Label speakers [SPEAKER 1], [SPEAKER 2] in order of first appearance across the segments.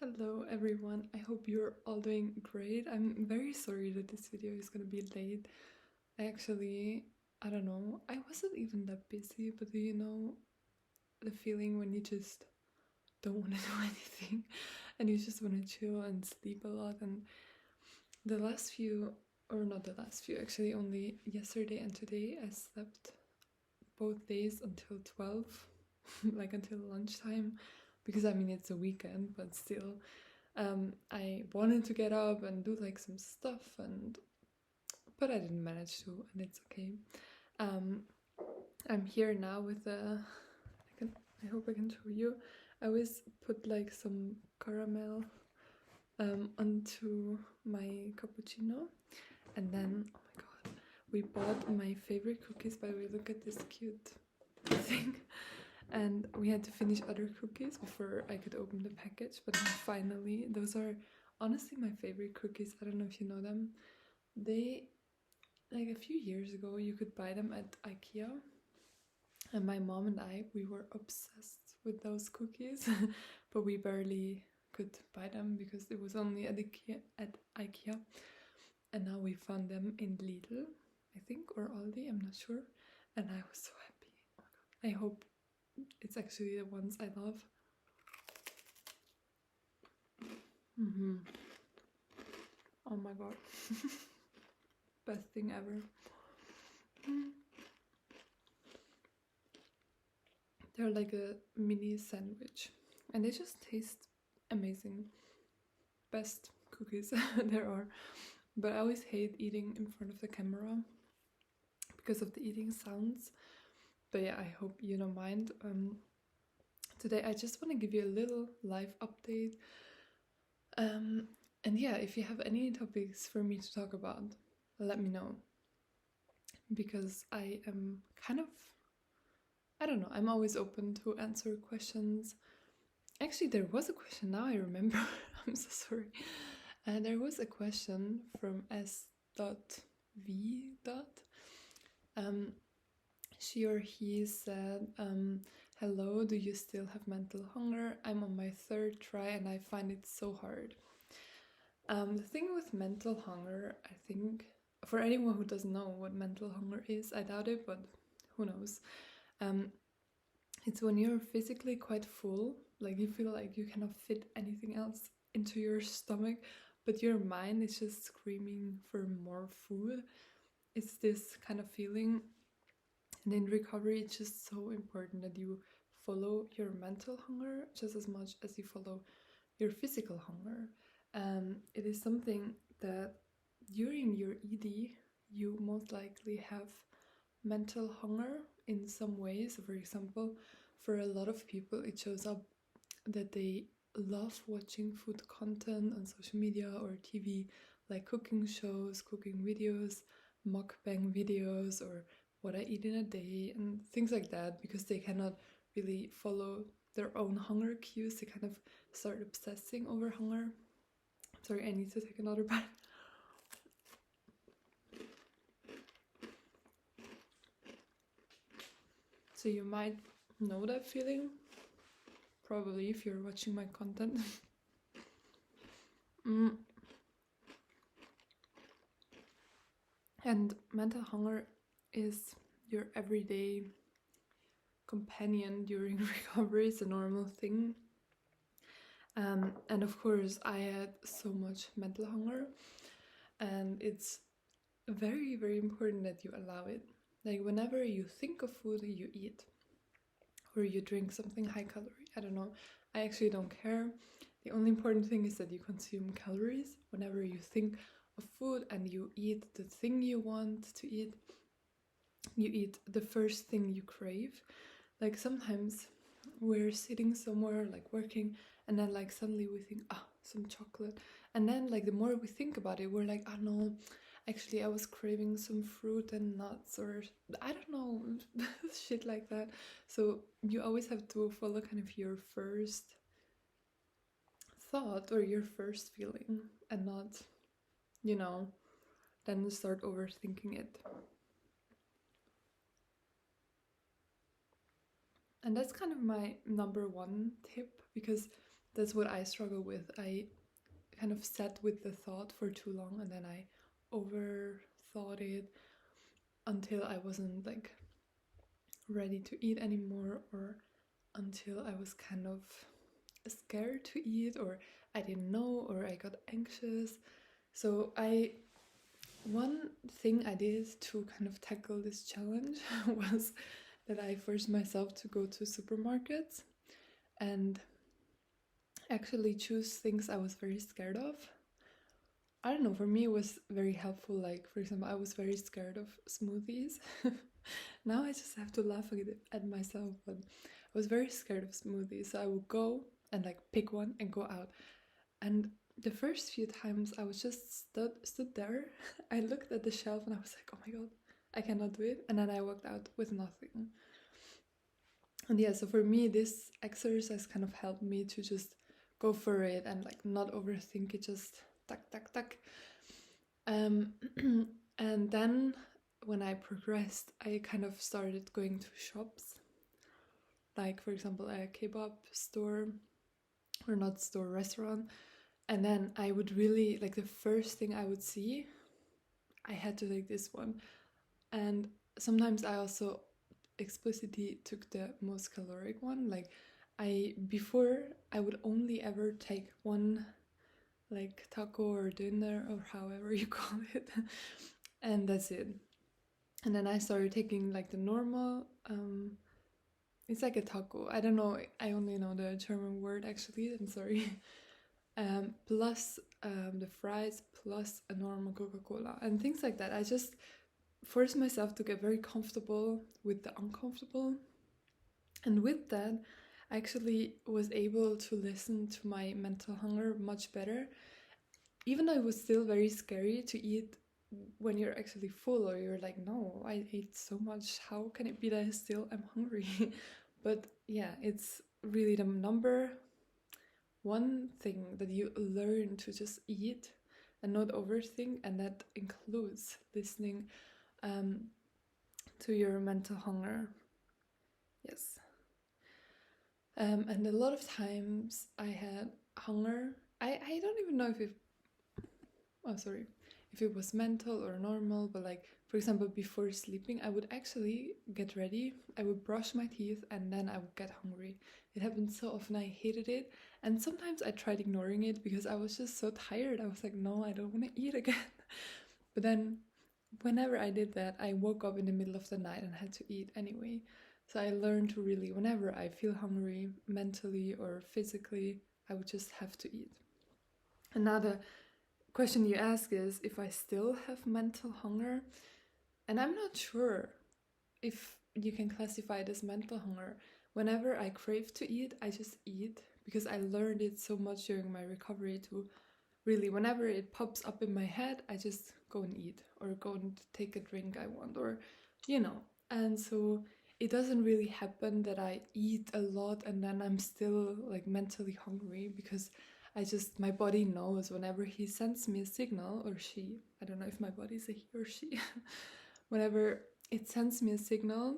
[SPEAKER 1] Hello everyone, I hope you're all doing great. I'm very sorry that this video is gonna be late. I don't know, I wasn't even that busy, but do you know the feeling when you just don't want to do anything and you just want to chill and sleep a lot? And the last few, or not the last few, actually only yesterday and today, I slept both days until 12, like until lunchtime, because I mean it's a weekend, but still. I wanted to get up and do like some stuff, but I didn't manage to, and it's okay. Um, I'm here now with I hope I can show you. I always put like some caramel onto my cappuccino, and then oh my god, we bought my favorite cookies. By the way, look at this cute thing. And we had to finish other cookies before I could open the package, but finally, those are honestly my favorite cookies. I don't know if you know them. They, like a few years ago, you could buy them at IKEA, and my mom and I, we were obsessed with those cookies, but we barely could buy them because it was only at IKEA, and now we found them in Lidl, I think, or Aldi, I'm not sure, and I was so happy. Oh my god. I hope it's actually the ones I love. Oh my god. Best thing ever. They're like a mini sandwich and they just taste amazing. Best cookies there are. But I always hate eating in front of the camera because of the eating sounds. But yeah, I hope you don't mind. Today I just want to give you a little life update. And yeah, if you have any topics for me to talk about, let me know. Because I am I don't know, I'm always open to answer questions. Actually, there was a question, now I remember. I'm so sorry. There was a question from S.V. She or he said, hello, do you still have mental hunger? I'm on my third try and I find it so hard. The thing with mental hunger, I think, for anyone who doesn't know what mental hunger is, I doubt it, but who knows. It's when you're physically quite full, like you feel like you cannot fit anything else into your stomach, but your mind is just screaming for more food. It's this kind of feeling. And in recovery, it's just so important that you follow your mental hunger just as much as you follow your physical hunger. It is something that during your ED, you most likely have mental hunger in some ways. For example, for a lot of people, it shows up that they love watching food content on social media or TV, like cooking shows, cooking videos, mukbang videos, or what I eat in a day, and things like that, because they cannot really follow their own hunger cues. They kind of start obsessing over hunger. Sorry, I need to take another bite. So you might know that feeling, probably, if you're watching my content. And mental hunger is your everyday companion during recovery. It's a normal thing. And of course, I had so much mental hunger, and it's very, very important that you allow it. Like, whenever you think of food, you eat, or you drink something high calorie. I don't know. I actually don't care. The only important thing is that you consume calories. Whenever you think of food and you eat the thing you want to eat, you eat the first thing you crave. Like, sometimes we're sitting somewhere, like working, and then like suddenly we think, some chocolate. And then like the more we think about it, we're like, no, actually I was craving some fruit and nuts, or I don't know, shit like that. So you always have to follow kind of your first thought or your first feeling, and not, then start overthinking it. And that's kind of my number one tip, because That's what I struggle with. I kind of sat with the thought for too long, and then I overthought it until I wasn't like ready to eat anymore, or until I was kind of scared to eat, or I didn't know, or I got anxious. So one thing I did to kind of tackle this challenge was that I forced myself to go to supermarkets and actually choose things I was very scared of. I don't know, for me it was very helpful. Like, for example, I was very scared of smoothies. Now I just have to laugh at myself, but I was very scared of smoothies. So I would go and like pick one and go out. And the first few times I was just stood there. I looked at the shelf and I was like, oh my god, I cannot do it. And then I walked out with nothing. And yeah, so for me, this exercise kind of helped me to just go for it and like not overthink it, just tuck, tuck, tuck. And then when I progressed, I kind of started going to shops, like for example, a kebab store, or not store, restaurant. And then I would really, like the first thing I would see, I had to take this one. And sometimes I also explicitly took the most caloric one. Like before I would only ever take one like taco or dinner or however you call it, and that's it. And then I started taking like the normal, it's like a taco. I don't know, I only know the German word actually, I'm sorry. Plus the fries, plus a normal Coca-Cola and things like that. I just forced myself to get very comfortable with the uncomfortable. And with that, I actually was able to listen to my mental hunger much better. Even though it was still very scary to eat when you're actually full, or you're like, no, I ate so much, how can it be that I still am hungry? But yeah, it's really the number one thing that you learn to just eat and not overthink, and that includes listening to your mental hunger. Yes. And a lot of times I had hunger. I don't even know if it was mental or normal, but like, for example, before sleeping, I would actually get ready, I would brush my teeth, and then I would get hungry. It happened so often, I hated it. And sometimes I tried ignoring it because I was just so tired. I was like, no, I don't want to eat again. But then whenever I did that, I woke up in the middle of the night and had to eat anyway. So I learned to really, whenever I feel hungry, mentally or physically, I would just have to eat. And now the question you ask is if I still have mental hunger. And I'm not sure if you can classify it as mental hunger. Whenever I crave to eat, I just eat, because I learned it so much during my recovery to really, whenever it pops up in my head, I just go and eat, or go and take a drink I want, or And so it doesn't really happen that I eat a lot and then I'm still like mentally hungry, because my body knows whenever he sends me a signal, or she, I don't know if my body is a he or she, whenever it sends me a signal,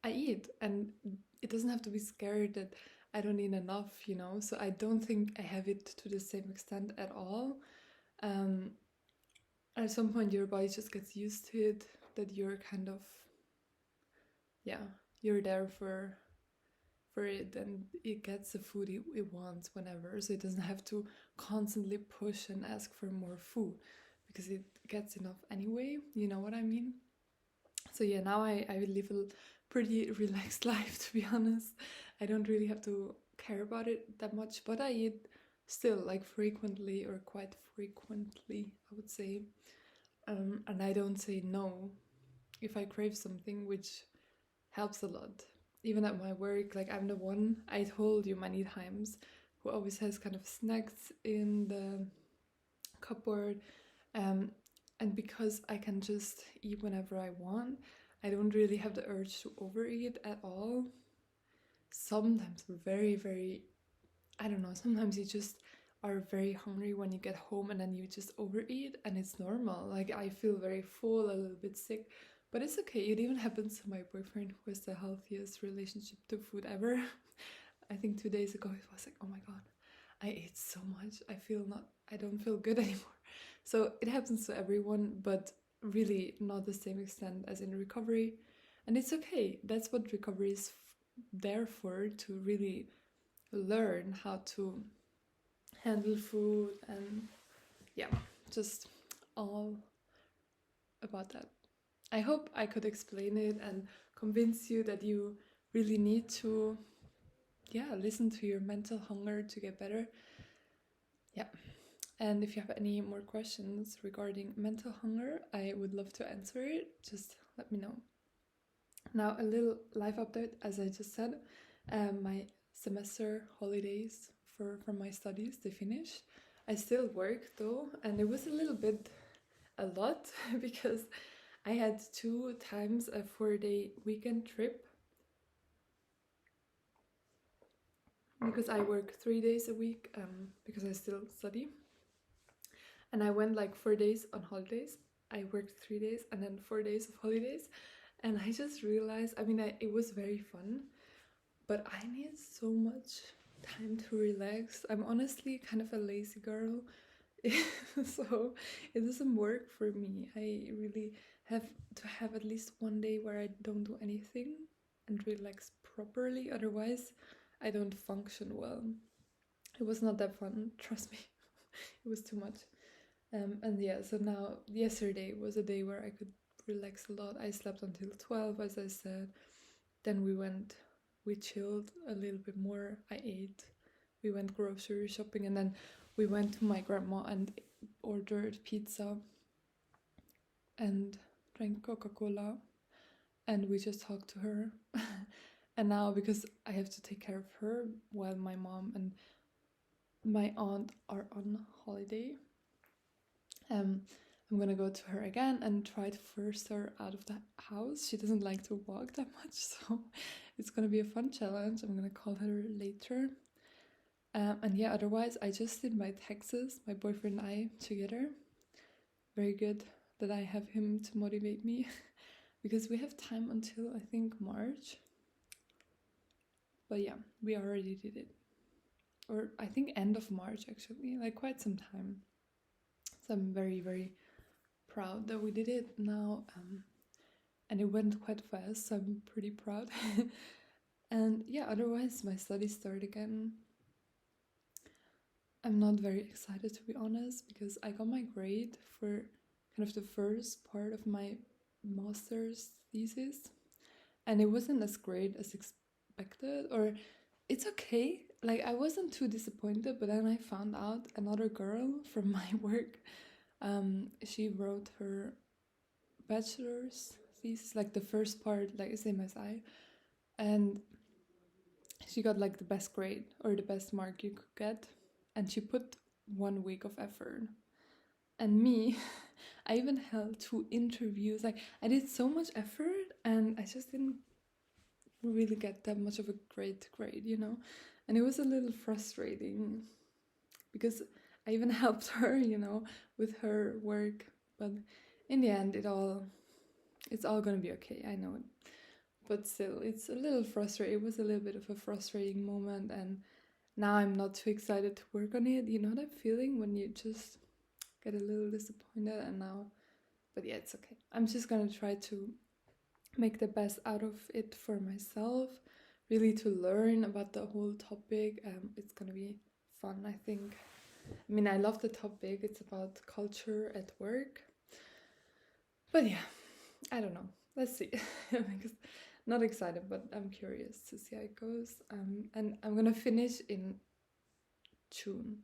[SPEAKER 1] I eat. And it doesn't have to be scared that I don't eat enough, So I don't think I have it to the same extent at all. At some point your body just gets used to it, that you're kind of, you're there for it, and it gets the food it wants whenever, so it doesn't have to constantly push and ask for more food, because it gets enough anyway, you know what I mean? So yeah, now I live a pretty relaxed life, to be honest. I don't really have to care about it that much, but I eat still, like frequently, or quite frequently, I would say. And I don't say no if I crave something, which helps a lot. Even at my work, like I'm the one, I told you many times, who always has kind of snacks in the cupboard. And because I can just eat whenever I want, I don't really have the urge to overeat at all. Sometimes very, very, I don't know, sometimes you just are very hungry when you get home, and then you just overeat, and it's normal. Like I feel very full, a little bit sick, but it's okay. It even happens to my boyfriend, who has the healthiest relationship to food ever. I think 2 days ago, it was like, oh my god, I ate so much. I don't feel good anymore. So it happens to everyone, but really not the same extent as in recovery. And it's okay. That's what recovery is there for, to really learn how to handle food and yeah, just all about that. I hope I could explain it and convince you that you really need to listen to your mental hunger to get better. Yeah. And if you have any more questions regarding mental hunger, I would love to answer it. Just let me know. Now, a little life update, as I just said. My semester holidays from my studies, they finished. I still work though, and it was a lot because I had 2 times a 4-day weekend trip because I work 3 days a week because I still study. And I went like 4 days on holidays. I worked 3 days and then 4 days of holidays. And I just realized, it was very fun, but I need so much time to relax. I'm honestly kind of a lazy girl. So it doesn't work for me. I really have to have at least one day where I don't do anything and relax properly. Otherwise, I don't function well. It was not that fun, trust me. It was too much. And yeah, so now yesterday was a day where I could relax a lot. I slept until 12, as I said. Then we chilled a little bit more. I ate. We went grocery shopping, and then we went to my grandma and ordered pizza and drank Coca-Cola, and we just talked to her. And now, because I have to take care of her while my mom and my aunt are on holiday, I'm gonna go to her again and try to force her out of the house. She doesn't like to walk that much, so it's gonna be a fun challenge. I'm gonna call her later. And yeah, otherwise, I just did my taxes, my boyfriend and I together. Very good that I have him to motivate me because we have time until I think March. But yeah, we already did it. Or I think end of March actually, like quite some time. So I'm very, very proud that we did it now. And it went quite fast, so I'm pretty proud. And yeah, otherwise my studies start again. I'm not very excited, to be honest, because I got my grade for kind of the first part of my master's thesis, and it wasn't as great as expected, or it's okay. Like, I wasn't too disappointed, but then I found out another girl from my work, she wrote her bachelor's thesis, like the first part, like same as I, and she got like the best grade or the best mark you could get, and she put 1 week of effort. And me, I even held 2 interviews. Like, I did so much effort and I just didn't really get that much of a great grade, you know? And it was a little frustrating because I even helped her, you know, with her work. But in the end, it's all gonna be okay, I know it. But still, it's a little frustrating. It was a little bit of a frustrating moment, and now I'm not too excited to work on it. You know that feeling when you just get a little disappointed, and now, but yeah, it's okay. I'm just gonna try to make the best out of it for myself, really to learn about the whole topic. It's gonna be fun, I think. I love the topic. It's about culture at work. But yeah, I don't know. Let's see. Because not excited, but I'm curious to see how it goes. And I'm gonna finish in June.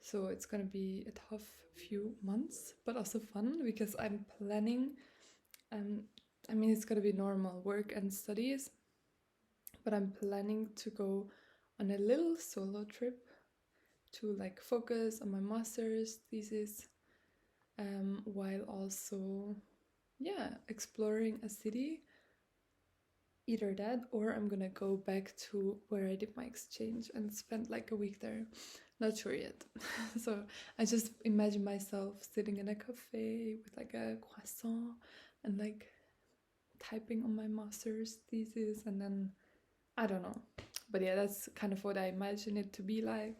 [SPEAKER 1] So it's gonna be a tough few months, but also fun because I'm planning. It's gonna be normal work and studies, but I'm planning to go on a little solo trip to like focus on my master's thesis, while also exploring a city. Either that, or I'm gonna go back to where I did my exchange and spend like a week there. Not sure yet. So I just imagine myself sitting in a cafe with like a croissant and like typing on my master's thesis, and then I don't know. But yeah, that's kind of what I imagine it to be like.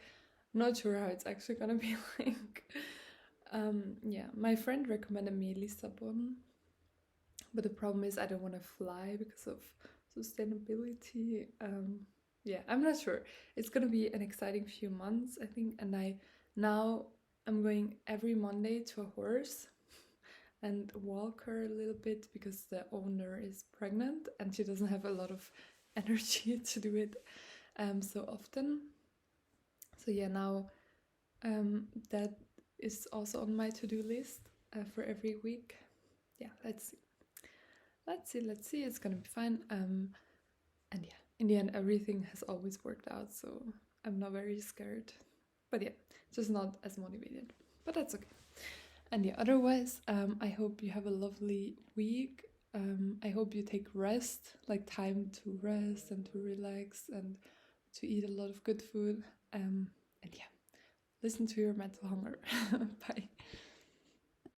[SPEAKER 1] Not sure how it's actually gonna be like. Yeah, my friend recommended me Lissabon, but the problem is I don't want to fly because of sustainability. Yeah, I'm not sure. It's gonna be an exciting few months, I think, and now I'm going every Monday to a horse and walk her a little bit because the owner is pregnant and she doesn't have a lot of energy to do it so often. So yeah, now that is also on my to-do list for every week. Yeah, let's see. It's gonna be fine. And yeah, in the end, everything has always worked out, so I'm not very scared. But yeah, just not as motivated. But that's okay. And yeah, otherwise, I hope you have a lovely week. I hope you take rest, like time to rest and to relax and to eat a lot of good food. And yeah, listen to your mental hunger. Bye.